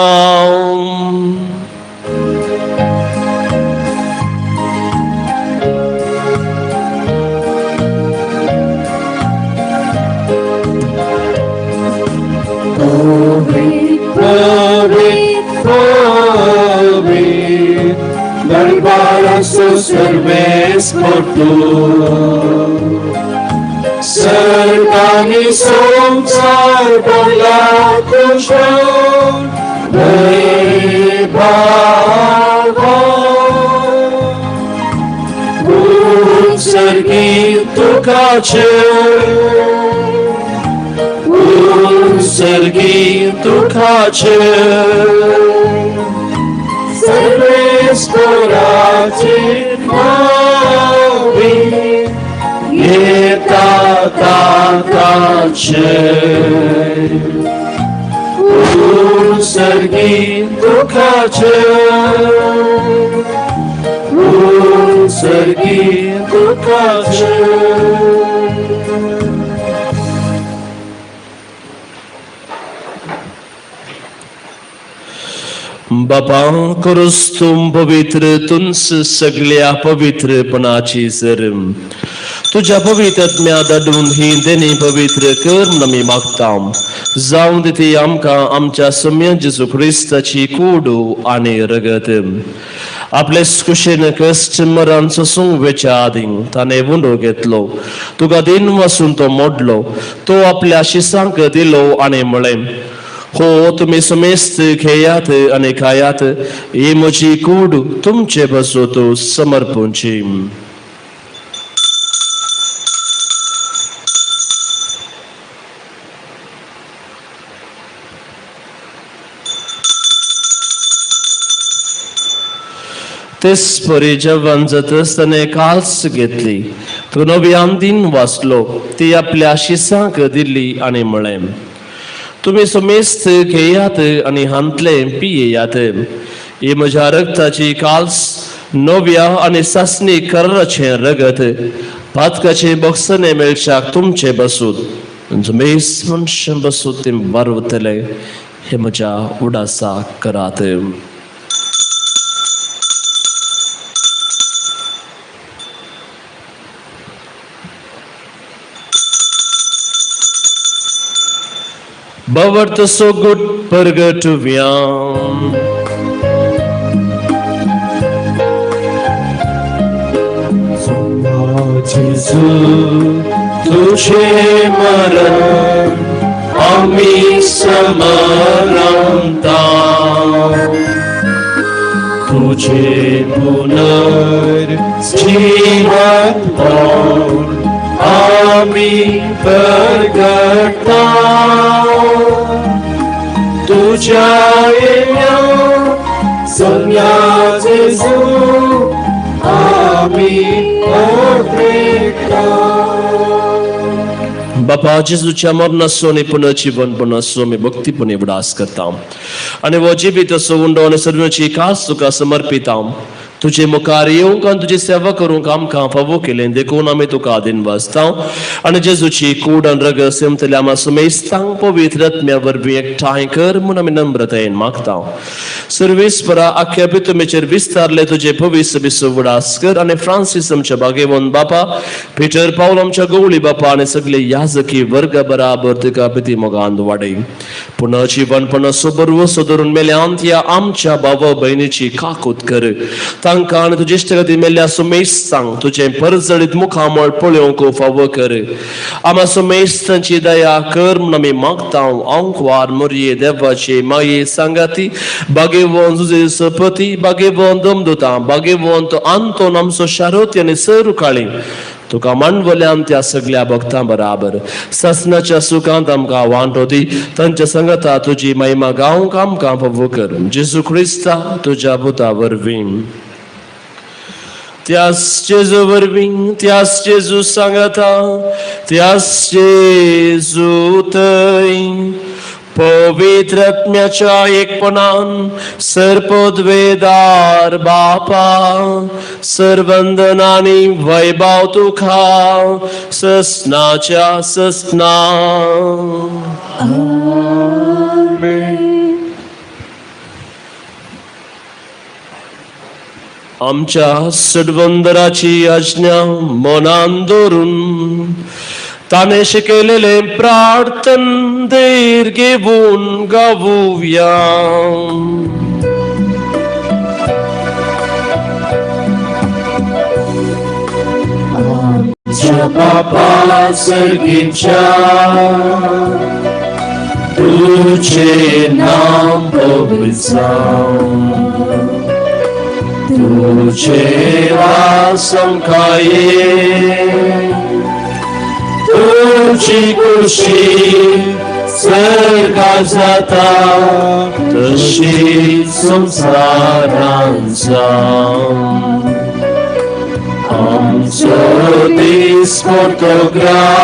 Servéspor Sertani somcar balakushon Baba Sergi tukache Sergi tukache Servesporaci novi Eta takace Sergi tukace Sergi tukace बापा करूस तुम पवित्र तुंस सगळ्या पवित्रपणाची सर तुझ्या पवित्र आत्म्या धाडून ही देणी पवित्र कर नमी मागता. जाऊन तिथे आमकां आमच्या सम्य जेजू ख्रिस्ताची कूड आनी रगत आपले कुशेन कश्ट मरण सोसूंक वेच्या आदी ताणें वुंडो घेतलो. तुका दिन वसून तो मोडलो, तो आपल्या शिसांक दिलो आनी म्हळें, हो तुम्ही समेस्त खेयात आणि खायात, ही म्हजी कूड तुमचे बसोत समर्पूंची. तेच परी जेवण जात असताना काल्स घेतली, तो नव्यान दिन वाचलो, ती आपल्या शिसांक दिली आणि म्हळें, तुम्ही समेस्त खेयात आणि हांतले पियेयात, ही म्हज्या रक्ताची काल्स नव्या आणि सासणी कराराचे रगत पातकाचे बक्षने मेळशाक तुमचे बसूत मेस मनुष्य बसूत ते वारवतले हे म्हज्या उडासा करात. Bavart so good purgatorium. Jesu, तुझे मरण आम्ही समरमता, तुझे पुनर्जीवन पाहून आम्ही प्रगटता, तुझ्या येण्यात सगळ्या जेजू बापा जेजूच्या मरणासोने पुनर्जीवन बनसो मी भक्तीपणे विडास करता आणि व जीवित असो उंडो आणि सर्वांची खास तुका समर्पिता. तुझे मुखार येऊन का तुझी सेवा करूंक आमकां फावो केलें देखून आमी तुका आदीन वाचता आनी जेजूची कूड आनी रगत सेमतले आम्हा सुमेस्तांक पवित्र आत्म्या वरवीं एकठांय कर म्हूण आमी नम्रतायेन मागता. सर्वेस्परा आख्या पितुमेचेर विस्तारले तुझे पवित्र बिसो उडास कर आनी फ्रांसीस आमच्या बागेवन बापा, पिटर पावल आमच्या गवळी बापा आनी सगळे याजकी वर्ग बराबर तुका पिती मोगान वाडय. पुनर्जीवनपण सोबरवो सोदरून मेल्यांत या आमच्या भाव भयणीची काकूत कर. तांकां आनी तुजे इश्टगती मेल्ल्या सुमेस्तांक तुझे परजळीत मुखामळ पळोवंक फावो कर. आम्हा सुमेस्तांची दया कर म्हूण आमी मागता. अंकवार मोरये देवाचे माये सांगाती बागेवन तुझे सपती बागेवन दमदुता बागेवन तो आंतोन आमचो शारोती आनी सरुकाळी तुका मांडवल्यान त्या सगळ्या भक्तां बराबर ससनाच्या सुखांत आमकां वांटो दी. तांच्या संगता तुजी महिमा गावंक आमकां फावो कर. जेजू क्रिस्ता तुज्या पुता वरवीं त्याच जेजू वरवीं त्याच जेजू सांगता त्याच जेजू थंय पवित्र आत्म्याच्या एकपणान सर्पोद्वेदार बापा सर्वंदनानी वैभव तुका ससनाच्या ससना. आमच्या सडवंदराची आज्ञा मनान दवरून ताने शिकलेले प्रार्थन देर घेऊन गावूया. आमच्या बापा सर्गीच्या तुझे नाम पवित्र तुझे वासम खाये तुझी खुशी सरकार जाता तशी संसारांचा आमचो दीस फोटोग्राफ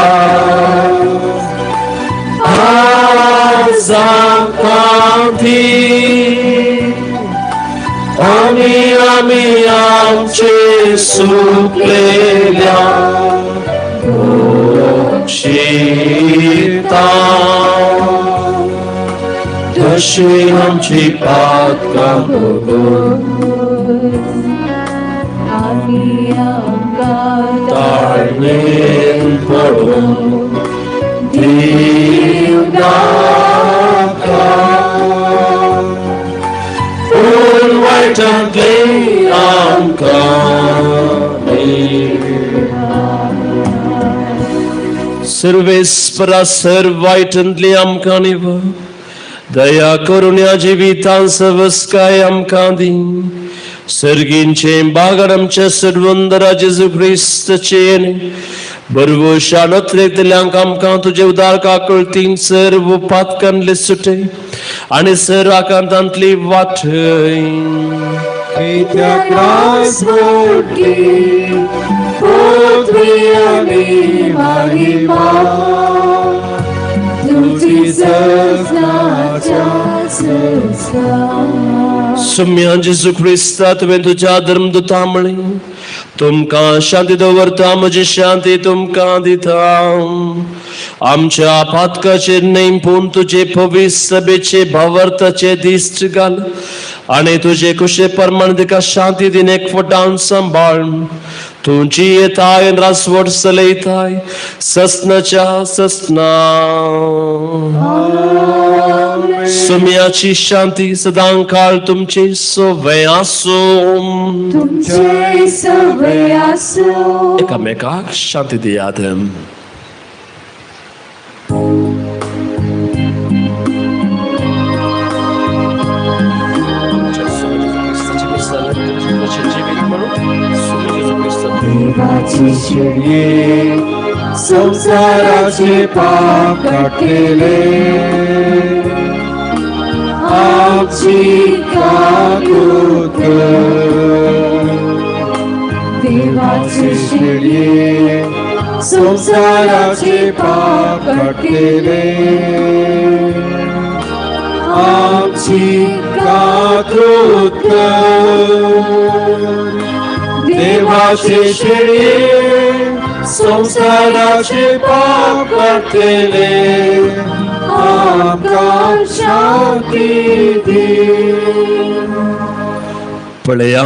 आज आमकां आम्ही आमचे सुकलेल्या शिता तशी आमची पातकां ताळमेन पडून देव नाका वायटंतले आमकां सर्वेस्परा सर्व वायटंतली आमकां निव दया करून या जिवितां सवस्काय आमकां दी. सर्गींचे बागड आमच्या सडवंदरा जेजू क्रिस्ताचे येणे बरवो शानोत्रेतल्यांक आमकां तुजे उदार काकळतीन सर्व पातकांतले सुटे आनी सर्व आकांतांतली वाटय. कित्याक रास मोडली पृथ्वी आनी महिमा तुजी ससनाच्या ससना. सम्या जेजू क्रिस्ता तुवें तुज्या धर्मदूतां म्हळें तुमकां शांती दवरता म्हजी शांती तुमकां दिता. आमच्या पातकाचेर नेमपून तुजे पवित्र सभेचे भावार्थाचे दिश्ट घाल आनी तुजे कुशे प्रमाण तिका शांती दिन एकवटान सांबाळ. तुमची येताय रासवट सलयताय ससनाच्या ससना सुम्याची शांती सदांकाळ तुमची सोबय आसो तुमचे सवय असो. एकामेकाक शांती दियात. देवाची शिडी संसाराचे पाप काटले आमची काकूत. देवाची शिडी संसाराचे पाप काटले आमची काकूत. देवाचे शिडी संसाराचे पाप काटले आमकां शांती दी. पळया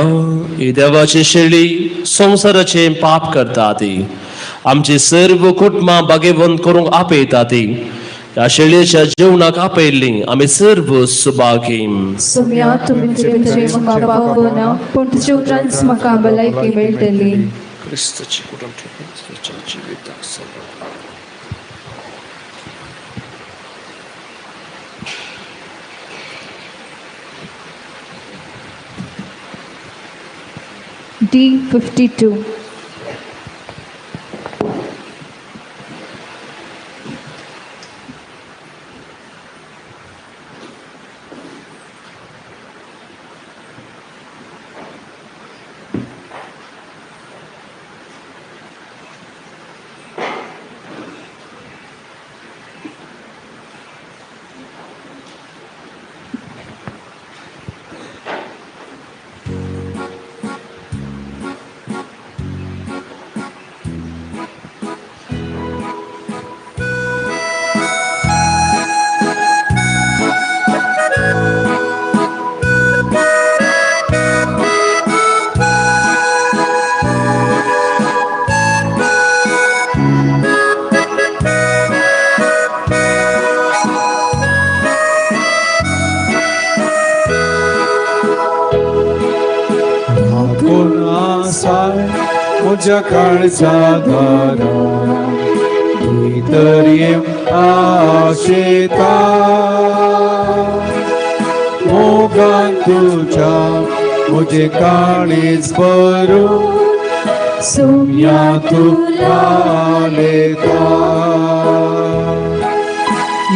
ही देवाची शेळी संसाराचे पाप करता ती आमची सर्व कुटुंबां बागेबंद करूंक आपयता ती. ह्या शेळयेच्या जेवणाक आपयल्ली आमी सर्व सुभागीम. सुम्या तुमचे म्हाका पावना पूण तुज्या उतरांच म्हाका भलायकी मेळटली. क्रिस्ताची कुटुंब जिविताक सल्लो. D52. Muja kalza dara Gitariem ashita Mogan tuja Mujhe kalis paru Sumya tula leta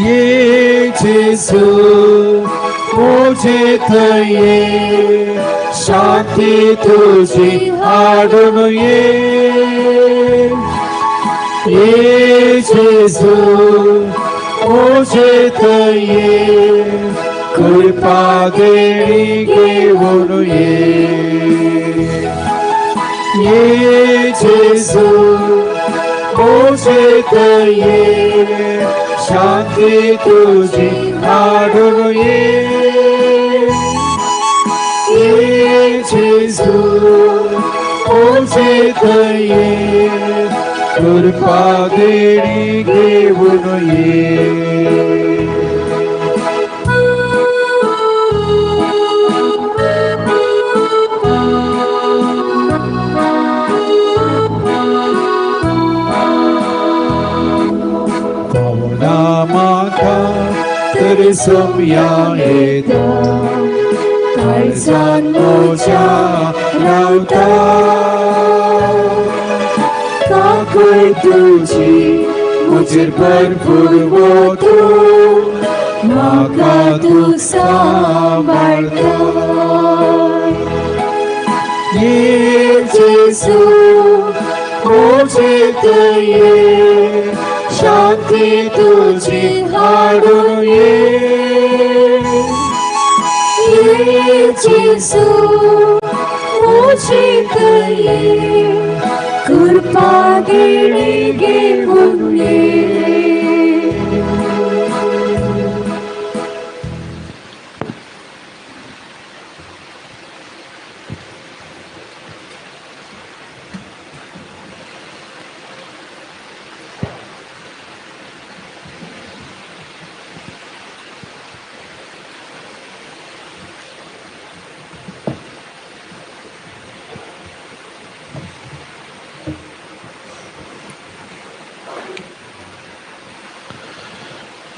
Ye Jesu Mujhe thaye शांती तुझी आढळून ये जेजू मुझे ये कृपा देणी घेऊन ये जेजू मुझे ये शांती तुझी आढळून जेजू मुझे ये कृपा देणी घेऊन पावना माता तरी सोम्या येता काळजान मोच्या रावता काकूय तुझी मुजेर भरपूर वोतू म्हाका तू सांबाळता ये जेजू मुझे ये शांती तुझी हाडून जेजू मुझे ये कृपा देणी घेऊन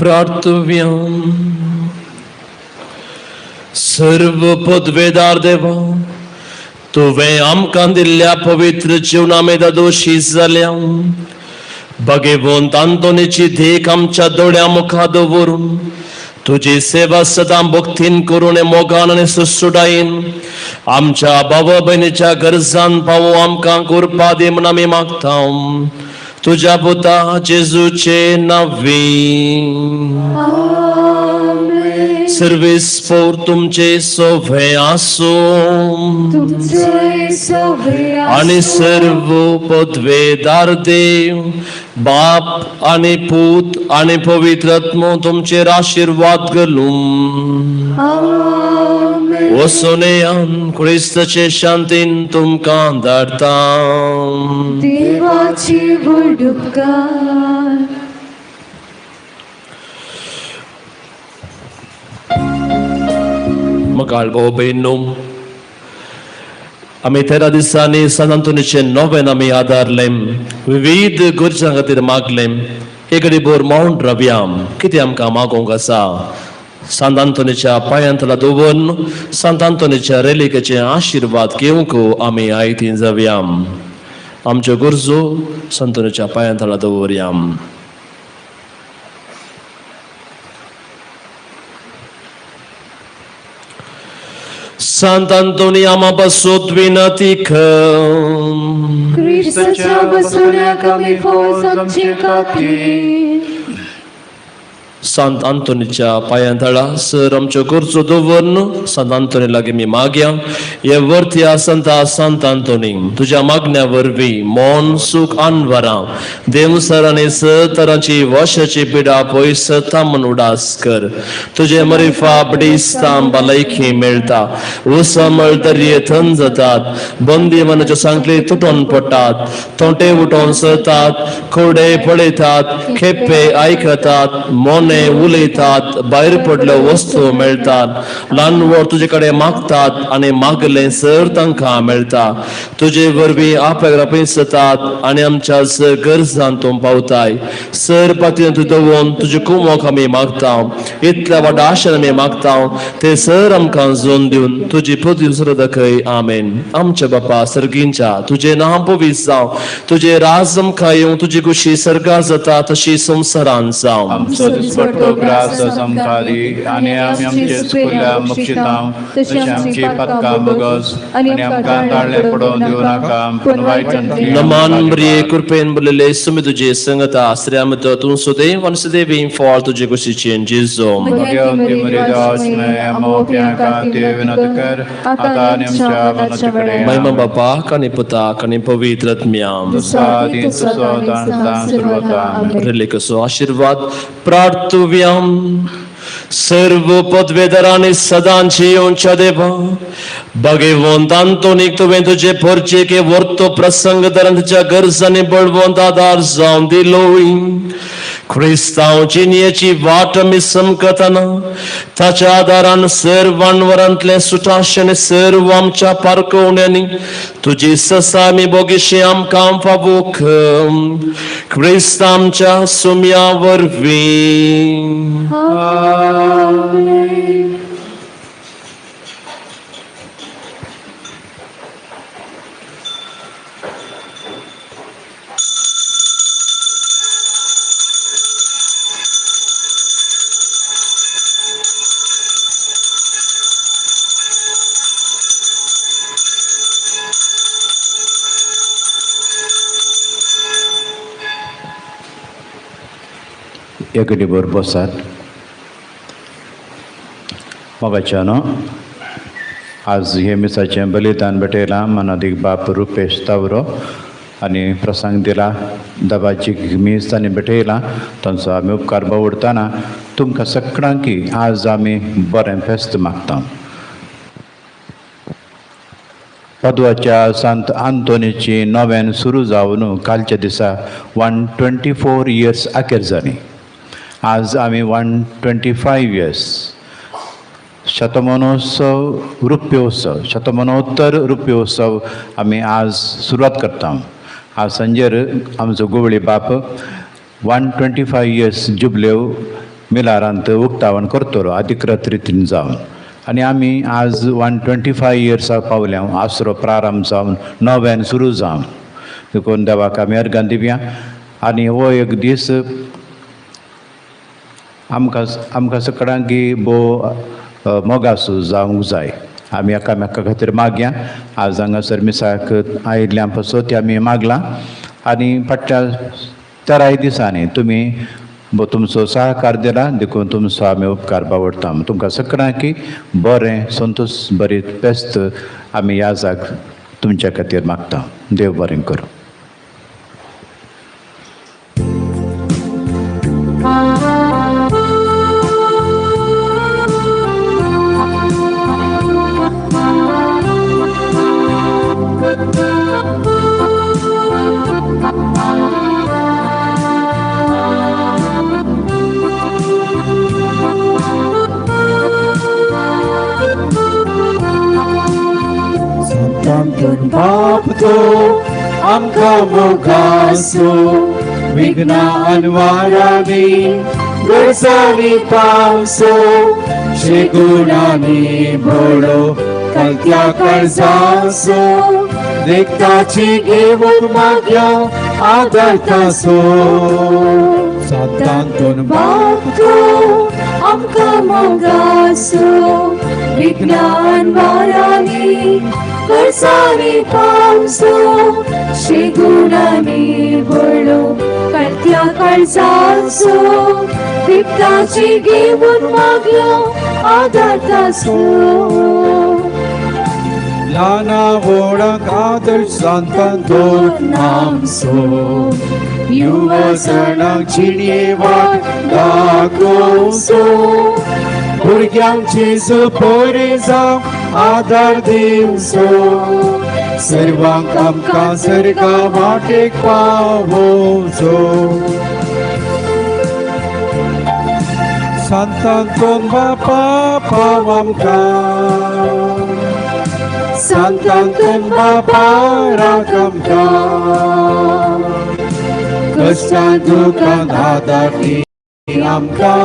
प्रार्थव्या. सर्व पदवेदार देवा, तुवें आमकां दिल्ल्या पवित्र जिवनामेदा दोशी जाल्या भगवंत आंतोनीची देख आमच्या दोळ्या मुखार दवरून तुझी सेवा सदां भक्तीन करून मोगान आनी सुसुडायेन आमच्या भाव भयणीच्या गरजान पावो आमकां करपा दी म्हूण आमी मागता. तुझ्या पुता जेजूचे नांवी. सर्वेस्पोर तुमचे सोवे आसो आणि सर्व पदवेदार देव बाप आणि पूत आणि पवित्र आत्मो तुमचेर आशीर्वाद घालून वसोनेयान क्रिस्ताचे शांतीन तुमकां धाडटा. देवाची व्हड उपकार. मगाळ भाऊ बहिणो, आमी 13 दिसांनी सांत आंतोनीचे नोवेन आमी आदारले, विविध गरजां खातीर मागले. एक घडीभर मौन रावया, कितें आमकां मागोवंक आसा. सांत आंतोनीच्या पांयां तळा दवरून सांत आंतोनीच्या रेलिकेचे आशीर्वाद घेवंक आमी आयतीन जावया. आमच्यो गरजो सांत आंतोनीच्या पांयां तळा दवरया. Sant Antonio ama basot vinatică. Cristaच्या बसवण्या कमी फौज आमचे खातीर. Sant Antoनीच्या पांयां तळा सर आमच्यो गरजो दवरून सांत आंतोनी लागीं मी मागया. हे वर्त्या संता सांत आंतोनी, तुज्या मागण्या वरवीं मोन सूख आनवरां देवसर आनी तरांची वशाची पिडा पयस थांबून उडास कर. तुझे मरिफा बडिस्तां भलायकी मेळटा. उसमळ दर्ये थंड जातात. बंदी मनाच्यो सांखली तुटून पडटात. तोंटे उठोन सरतात. खोडे पळयतात. खेपे आयकतात. मोने उलयतात. भायर पडल्यो वस्तू मेळटात. ल्हान व्हड तुजे कडेन मागतात आनी मागले सर तांकां मेळटा. तुजे वरवीं आपल्याक रापयस जातात आनी आमच्या गरजांत तूं पावताय. सर पातयेन तूं दवरून तुजे कुमोक आमी मागता. इतल्या व्हड आशेन आमी मागता. ते सर आमकां जोन दिवन तुजी पदवी उसर दाखय. आमेन. आमच्या बापा सर्गींच्या तुजें नांव पवित्र जावं. तुजें राज आमकां येवं. तुजी कुशी सर्गार जाता तशी संवसारांत जावं. पडतो ग्रास समकारी आणि आम्ही आमचे चुकल्या मुक्षितां तशी आमची पातकां बगस आणि आमकां ताळले पडोवन दिवं नाका पण वायटांतली. नमान मरिये कृपेन भरलेले सुमी तुजे संगता आश्रयामत तूं सुदैव आणि सदैव फळ तुजे कुशीचे जेजू. मगे मरे देवाचने आमोप्याका ते विनंती कर आता आणि आमच्या मनाच्या कडे. महिमा बापाक आणि पुताक आणि पवित्र आत्म्याक. सादी सुसोदान सर्वता. रेलिकेचो आशीर्वाद प्रार्थुव्याम. सर्व पदवेदारांनी सदांची येवच्या देवा भगवंत आंतोनीक तुवें तुजे परचेके वर्तो प्रसंग धरून तुज्या गरजांनी बळवंत आदार जावन दिलोय. क्रिस्तांव जिणेची वाट आमी समकतना ताच्या आदारान सर्व वानवरांतले सुटाशें सर्व आमच्या पारखवण्यांनी तुजी ससा आमी बोगीशी आमकां फावूक क्रिस्तांच्या सुम्या वरवीं. एकडी बर बसात. मोगाच्यानो आज हे मिसाचें बलिदान भेटयलां मनादीक बाप रुपेश तावरो आनी प्रसंग दिला दबाची मीस तांणी भेटयलां तांचो आमी उपकार बावडटाना तुमकां सगळ्यांकी आज आमी बरें फेस्त मागता. पदवाच्या सांत आंतोनीची नोवेन सुरू जावन कालच्या दिसा 124 इयर्स अखेर जाली. आज आमी 125 इयर्स शतमानोत्सव रुप्योत्सव शतमानोत्तर रुप्योत्सव आमी आज सुरवात करता. आज सांजेर आमचो गोवळी बाप 125 इयर्स जुबलेव मिलारांत उक्तावण करतलो अधिकृत रितीन जावन आनी आमी आज 125 इयर्सां पावल्या आसरो प्रारंभ जावन नव्यान सुरू जावन देखून देवाक आमी अर्गां दिवया आनी हो एक दीस आमकां सगळ्यांक भोव मोगासू जावंक जाय आमी एकामेका खातीर मागया आज हांगासर मिसाक आयिल्ल्या पासून ते आमी मागलां आनी फाटल्या 13 दिसांनी तुमी तुमचो सहकार दिला देखून तुमचो आमी उपकार बावडटा तुमकां सगळ्यांक बरें संतोश बरी पेस्त आमी याजाक तुमच्या खातीर मागता देव बरें करूं. Santanton Bapto amka mogaso Vigna anwarani Gersani pauso Shegunani bolo Kaltya karzaso Dektachi gevuk magya Adartaso Santanton Bapto amka mogaso Vigna anwarani Gersani pauso Shegunani bolo Kaltya karzaso Dektachi gevuk magya Adartaso Lana vorak adarsh Santanton namso Yuva sarnak chiniyevar dagoso Burgyanchi suporiza adar divso Sarvank amka sarga vatek pavoso Santanton bapa pavamka Santanton bapa rakamka Kasta dukan adati amka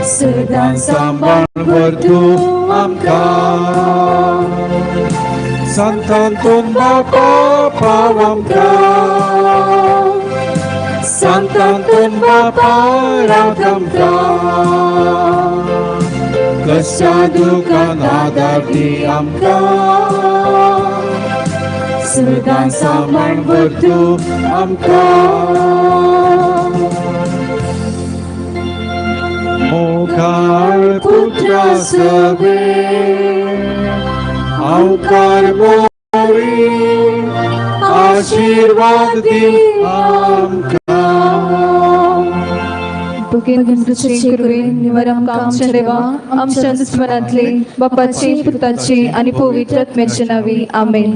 Sedang sambal berdu amka Santanton bapa pawamka Santanton bapa rakamka Kesadukan adati amka Sedang sambal berdu amka Aukar putra sebe Aukar mori Ashirwad di amka बघेन तुझे करुवे निवार आमकां आमच्या देवा आमच्या दुस्मनांतले बापाचे पुताचे आणि पवित्र आत्म्याचे नावे आमेन.